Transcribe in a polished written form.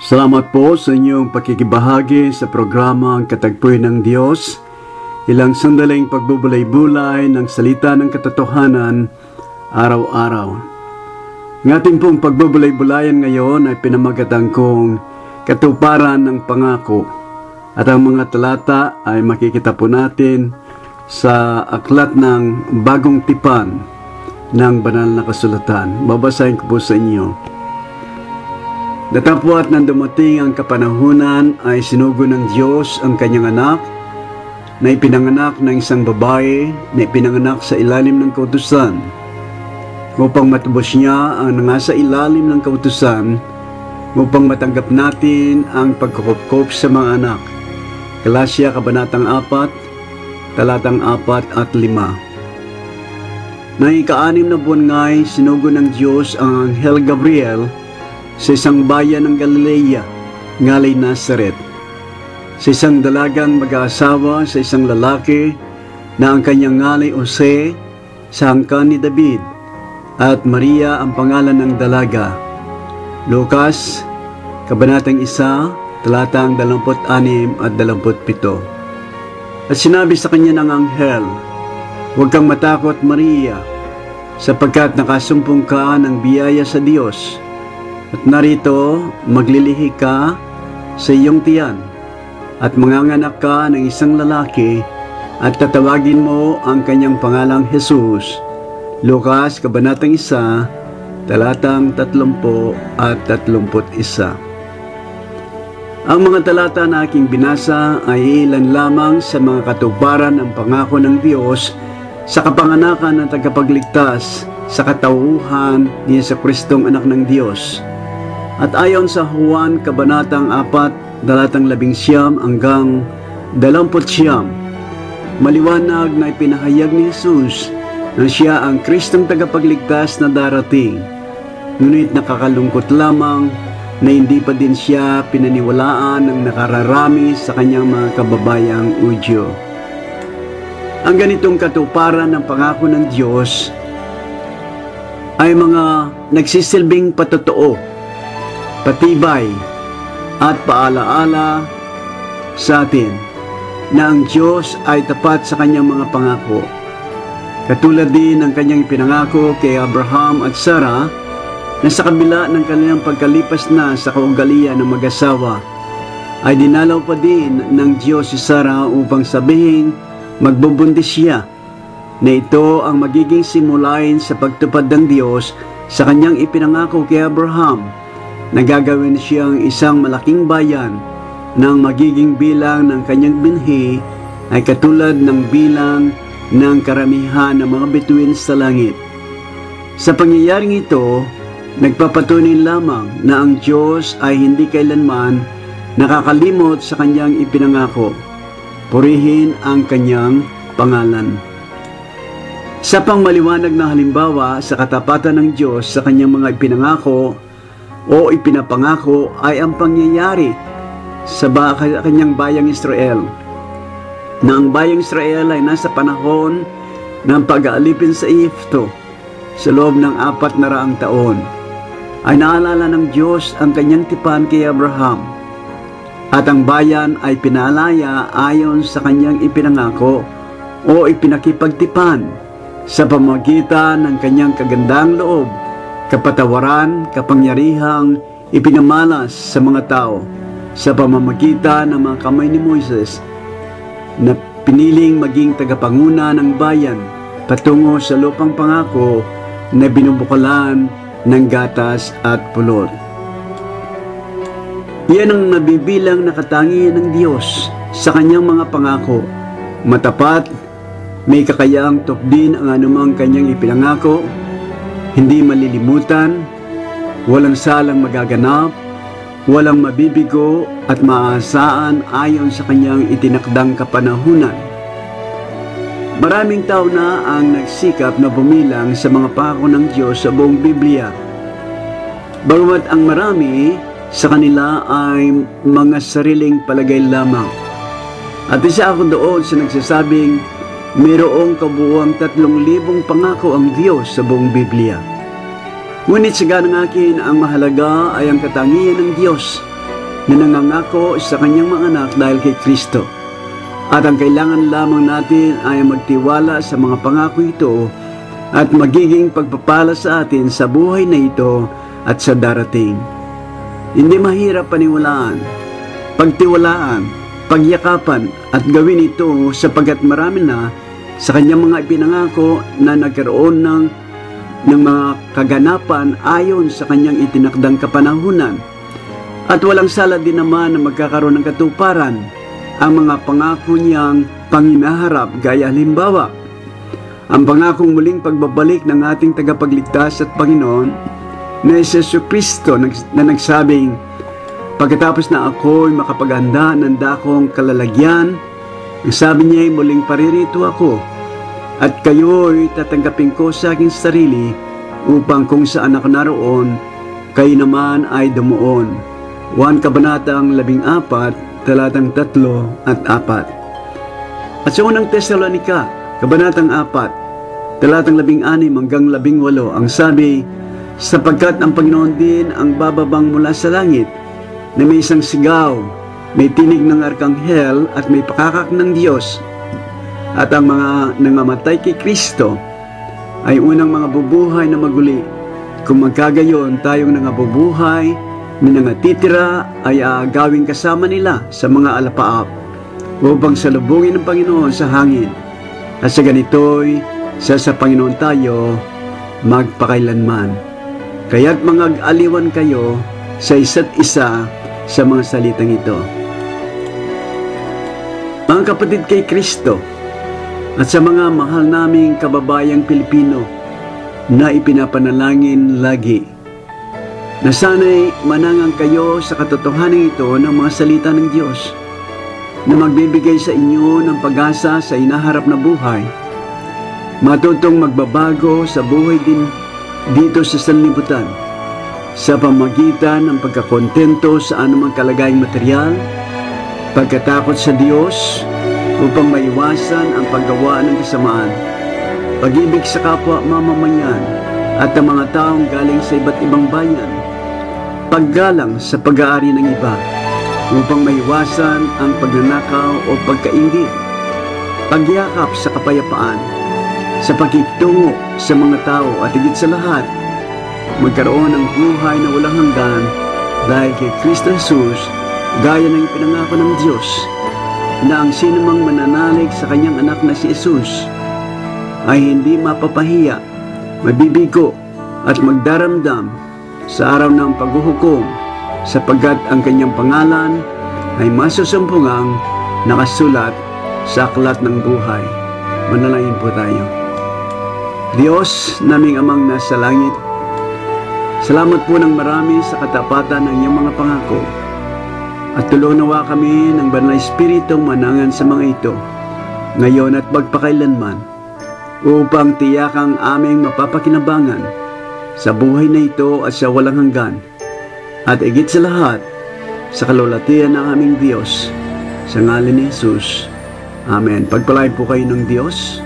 Salamat po sa inyong pakikibahagi sa programang Katagpuin ng Diyos. Ilang sandaling pagbubulay-bulay ng salita ng katotohanan araw-araw. Ng ating pong pagbubulay-bulayan ngayon ay pinamagatan kong Katuparan ng Pangako. At ang mga talata ay makikita po natin sa aklat ng Bagong Tipan ng Banal na Kasulatan. Babasahin ko po sa inyo. Datapwat nang dumating ang kapanahunan ay sinugo ng Diyos ang kanyang anak na ipinanganak ng isang babae na ipinanganak sa ilalim ng kautusan upang matubos niya ang nasa ilalim ng kautusan upang matanggap natin ang pagkukupkop sa mga anak. Galasya Kabanatang 4, talatang 4 at 5. Nang ika-6 na buwan nga'y sinugo ng Diyos ang Anghel Gabriel sa isang bayan ng Galilea, ngalay Nazaret, sa isang dalagang mag-aasawa sa isang lalaki na ang kanyang ngalay Jose, sa angkan ni David, at Maria ang pangalan ng dalaga. Lucas, Kabanatang 1, talatang 26 at 27. At sinabi sa kanya ng anghel, "Huwag kang matakot, Maria, sapagkat nakasumpong ka ng biyaya sa Diyos. At narito, maglilihi ka sa iyong tiyan, at manganganak ka ng isang lalaki, at tatawagin mo ang kanyang pangalang Jesus." Lucas, Kabanatang 1, talatang 30 at 31. Ang mga talata na aking binasa ay ilan lamang sa mga katuparan ng pangako ng Diyos sa kapanganakan ng tagapagligtas sa katauhan ni Jesucristong Anak ng Diyos. At ayon sa Juan Kabanatang 4, talatang 11 hanggang 29, maliwanag na ipinahayag ni Jesus na siya ang Kristong tagapagligtas na darating. Ngunit nakakalungkot lamang na hindi pa din siya pinaniwalaan ng nakararami sa kanyang mga kababayang Hudyo. Ang ganitong katuparan ng pangako ng Diyos ay mga nagsisilbing patotoo, patibay at paalaala sa atin na ang Diyos ay tapat sa kanyang mga pangako. Katulad din ng kanyang ipinangako kay Abraham at Sarah na sa kabila ng kanilang pagkalipas na sa kaugalian ng mag-asawa ay dinalaw pa din ng Diyos si Sarah upang sabihin magbubuntis siya, na ito ang magiging simulain sa pagtupad ng Diyos sa kanyang ipinangako kay Abraham na gagawin siyang isang malaking bayan ng magiging bilang ng kanyang binhi ay katulad ng bilang ng karamihan ng mga bituin sa langit. Sa pangyayaring ito, nagpapatunay lamang na ang Diyos ay hindi kailanman nakakalimot sa kanyang ipinangako. Purihin ang kanyang pangalan. Sa pangmaliwanag na halimbawa sa katapatan ng Diyos sa kanyang mga ipinangako o ipinapangako ay ang pangyayari sa kanyang bayang Israel. Na ang bayang Israel ay nasa panahon ng pag-aalipin sa Ehipto sa loob ng 400 taon. Ay naalala ng Diyos ang kanyang tipan kay Abraham. At ang bayan ay pinalaya ayon sa kanyang ipinangako o ipinakipagtipan sa pamamagitan ng kanyang kagandang loob, kapatawaran, kapangyarihang ipinamalas sa mga tao sa pamamagitan ng mga kamay ni Moises na piniling maging tagapanguna ng bayan patungo sa lupang pangako na binubukalan ng gatas at pulot. Yan ang nabibilang na katangian ng Diyos sa kanyang mga pangako. Matapat, may kakayaang tukdin ang anumang kanyang ipinangako, hindi malilimutan, walang salang magaganap, walang mabibigo at maaasaan ayon sa kanyang itinakdang kapanahunan. Maraming tao na ang nagsikap na bumilang sa mga pangako ng Diyos sa buong Biblia. Bagamat ang marami sa kanila ay mga sariling palagay lamang. At isa ako doon sa nagsasabing mayroong kabuuang 3,000 pangako ang Diyos sa buong Biblia. Ngunit sa ganang akin, ang mahalaga ay ang katangian ng Diyos na nangangako sa kanyang mga anak dahil kay Kristo. At ang kailangan lamang natin ay magtiwala sa mga pangako ito at magiging pagpapala sa atin sa buhay na ito at sa darating. Hindi mahirap paniwalaan, pagtiwalaan, pagyakapan at gawin ito sapagkat marami na sa kanyang mga ipinangako na nagkaroon ng mga kaganapan ayon sa kanyang itinakdang kapanahunan. At walang sala din naman na magkakaroon ng katuparan ang mga pangako niyang panginaharap, gaya halimbawa, ang pangakong muling pagbabalik ng ating tagapagligtas at Panginoon na Jesucristo na nagsabing, pagkatapos na ako'y makapaghanda ng dakong kalalagyan, ang sabi niya ay muling paririto ako at kayo'y tatanggapin ko sa aking sarili upang kung saan ako naroon, kayo naman ay dumuon. 1 Kabanatang 14, talatang 3 at 4. At sa unang Tesalonika, Kabanatang 4, talatang 16 hanggang 18, ang sabi, sapagkat ang Panginoon din ang bababang mula sa langit, na may isang sigaw, may tinig ng arkanghel at may pakakak ng Diyos. At ang mga nangamatay kay Kristo ay unang mga bubuhay na maguli. Kung magkagayon tayong nangabubuhay, na nangatitira ay aagawing kasama nila sa mga alapaap upang salubungin ng Panginoon sa hangin. At sa ganito'y sa Panginoon tayo magpakailanman. Kaya't mag-aliwan kayo sa isa't isa sa mga salitang ito. Mga kapatid kay Kristo at sa mga mahal naming kababayang Pilipino na ipinapanalangin lagi, na sana'y manangang kayo sa katotohanan ito ng mga salita ng Diyos na magbibigay sa inyo ng pag-asa sa inaharap na buhay, matutong magbabago sa buhay din dito sa sanlibutan sa pamagitan ng pagkakontento sa anumang kalagayang material, pagkatakot sa Diyos upang maiwasan ang paggawa ng kasamaan, pag-ibig sa kapwa mamamayan at ang mga taong galing sa iba't ibang bayan, paggalang sa pag-aari ng iba upang maiwasan ang pagnanakaw o pagkainggit, pagyakap sa kapayapaan, sa pakikitungo sa mga tao at higit sa lahat, magkaroon ng buhay na walang hanggan dahil kay Kristo Jesus, gaya ng ipinangako ng Diyos na ang sinumang mananalig sa kanyang anak na si Jesus ay hindi mapapahiya, mabibigo at magdaramdam sa araw ng paghuhukom, sapagkat ang kanyang pangalan ay masusumpungang nakasulat sa aklat ng buhay. Manalangin po tayo. Diyos naming amang nasa langit, salamat po ng marami sa katapatan ng iyong mga pangako. At tulungawa kami ng Banal na Espiritong manangan sa mga ito, ngayon at magpakailanman, upang tiyakang aming mapapakinabangan sa buhay na ito at sa walang hanggan, at higit sa lahat, sa kalulatian ng aming Diyos, sa ngalan ni Jesus. Amen. Pagpalain po kayo ng Diyos.